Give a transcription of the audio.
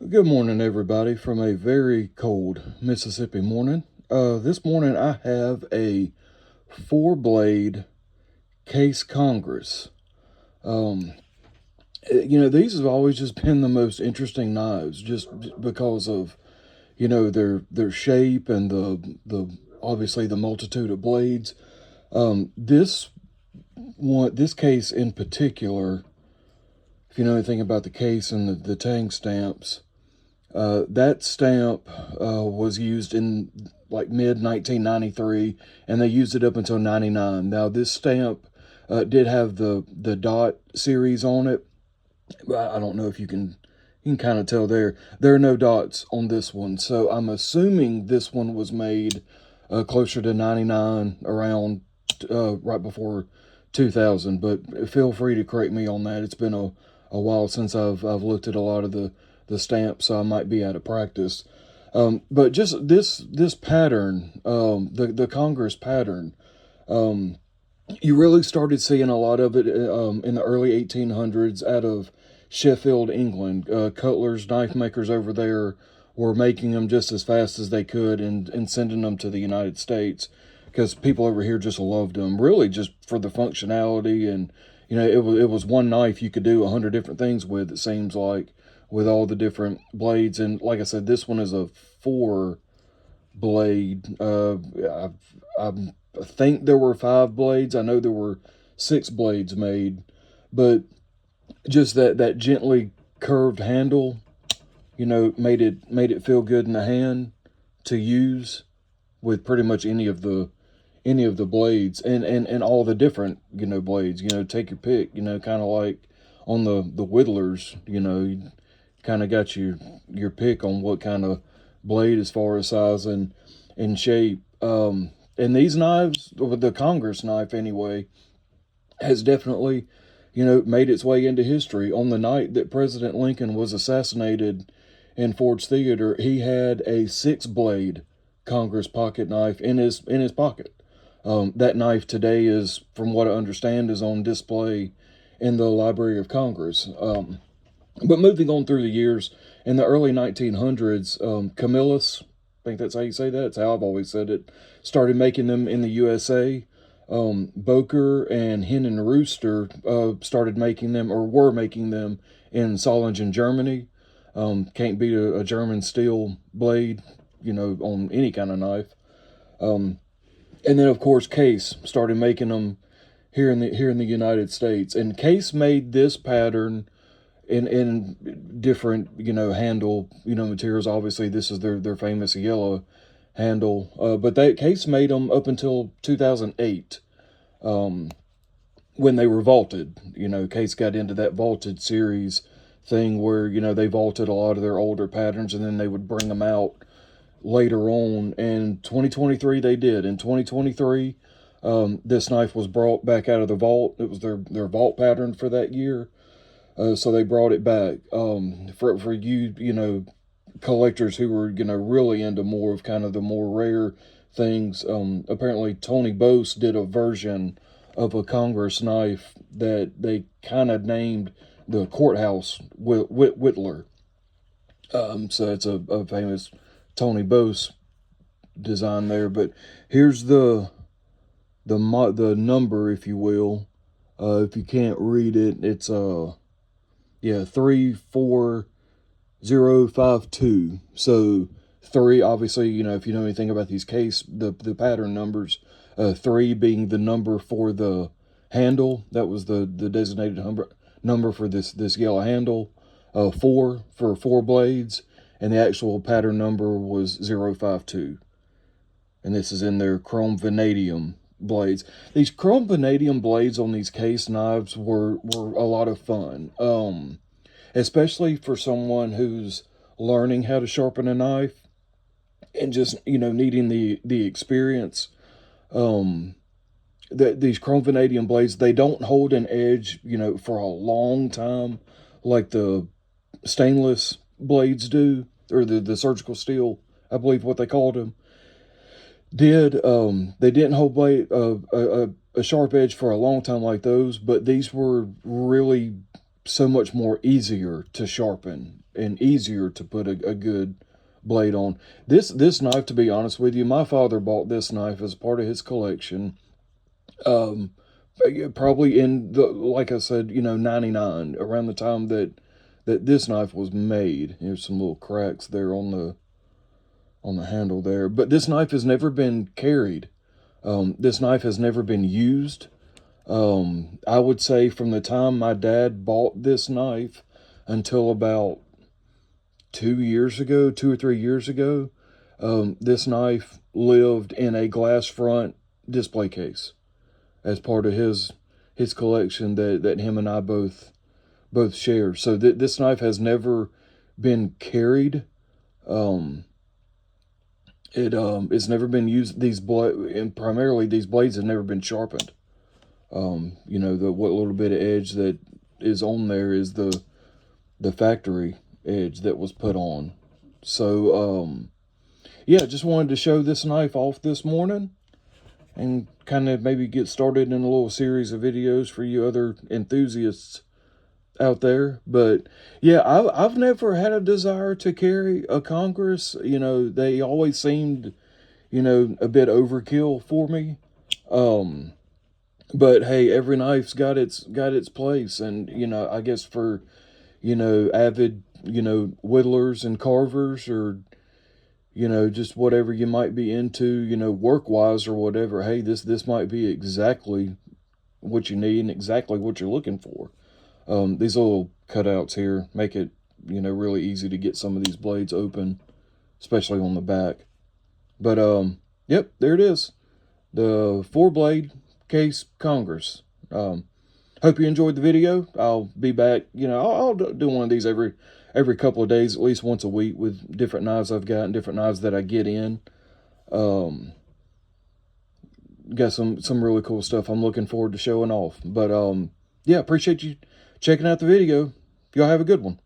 Good morning, everybody, from a very cold Mississippi morning. This morning I have a four-blade Case Congress. Um, these have always just been the most interesting knives, just because of their shape and the obviously the multitude of blades. This case in particular, if you know anything about the case and the tang stamps. That stamp was used in like mid 1993, and they used it up until 99. Now, this stamp did have the dot series on it. I don't know if you can kind of tell there. There are no dots on this one, so I'm assuming this one was made closer to 99, around right before 2000. But feel free to correct me on that. It's been a while since I've looked at a lot of the stamps, so I might be out of practice. But just this pattern, the Congress pattern, um, you really started seeing a lot of it in the early 1800s out of Sheffield, England. Cutlers, knife makers over there were making them just as fast as they could and sending them to the United States because people over here just loved them, really just for the functionality. And it was one knife you could do 100 different things with, it seems like, with all the different blades. And like I said, this one is a four blade. I think there were five blades. I know there were six blades made, but just that gently curved handle, made it feel good in the hand to use with pretty much any of the blades, and all the different blades. Take your pick. Kind of like on the whittlers. You kind of got your pick on what kind of blade as far as size and shape. And these knives, with the Congress knife anyway, has definitely made its way into history. On the night that President Lincoln was assassinated in Ford's Theater, he had a six-blade Congress pocket knife in his pocket. That knife today is, from what I understand, is on display in the Library of Congress. But moving on through the years, in the early 1900s, Camillus, I think that's how you say that. It's how I've always said it. Started making them in the USA. Boker and Hen and Rooster started making them, or were making them, in Solingen, Germany. Can't beat a German steel blade, on any kind of knife. And then, of course, Case started making them here in the United States. And Case made this pattern in different handle materials. Obviously, this is their famous yellow handle, but that Case made them up until 2008, when they were vaulted. Case got into that vaulted series thing where they vaulted a lot of their older patterns, and then they would bring them out later on. And 2023 they did. In 2023, this knife was brought back out of the vault. It was their vault pattern for that year. So they brought it back, for collectors who were really into more of kind of the more rare things. Apparently Tony Bose did a version of a Congress knife that they kind of named the courthouse whittler. So it's a famous Tony Bose design there. But here's the number, if you will. If you can't read it, it's yeah, 34052. So three, obviously, if you know anything about these case, the pattern numbers, three being the number for the handle. That was the designated number for this yellow handle. Four for four blades, and the actual pattern number was 052. And this is in their chrome vanadium blades. These chrome vanadium blades on these case knives were a lot of fun. Especially for someone who's learning how to sharpen a knife and just needing the experience. These chrome vanadium blades, they don't hold an edge for a long time like the stainless blades do, or the surgical steel, I believe what they called them, did. They didn't hold a sharp edge for a long time like those, but these were really so much more easier to sharpen and easier to put a good blade on. This knife, to be honest with you, my father bought this knife as part of his collection. Um, Probably in the, like I said, 99, around the time that this knife was made. There's some little cracks there on the handle there, but this knife has never been carried. This knife has never been used. I would say from the time my dad bought this knife until about 2 years ago, 2 or 3 years ago, this knife lived in a glass front display case as part of his collection that him and I both share. So this knife has never been carried. Um, it's never been used. And primarily these blades have never been sharpened. The what little bit of edge that is on there is the factory edge that was put on. So yeah, just wanted to show this knife off this morning and kind of maybe get started in a little series of videos for you other enthusiasts out there. But yeah, I've never had a desire to carry a Congress. They always seemed, a bit overkill for me. But hey, every knife's got its place, and I guess for avid whittlers and carvers, or just whatever you might be into, work wise or whatever. Hey, this might be exactly what you need and exactly what you're looking for. These little cutouts here make it really easy to get some of these blades open, especially on the back. But yep, there it is, the 4-blade case Congress. Hope you enjoyed the video. I'll be back. I'll do one of these every couple of days, at least once a week, with different knives I've got and different knives that I get in. Got some really cool stuff I'm looking forward to showing off. But yeah, appreciate you checking out the video. Y'all have a good one.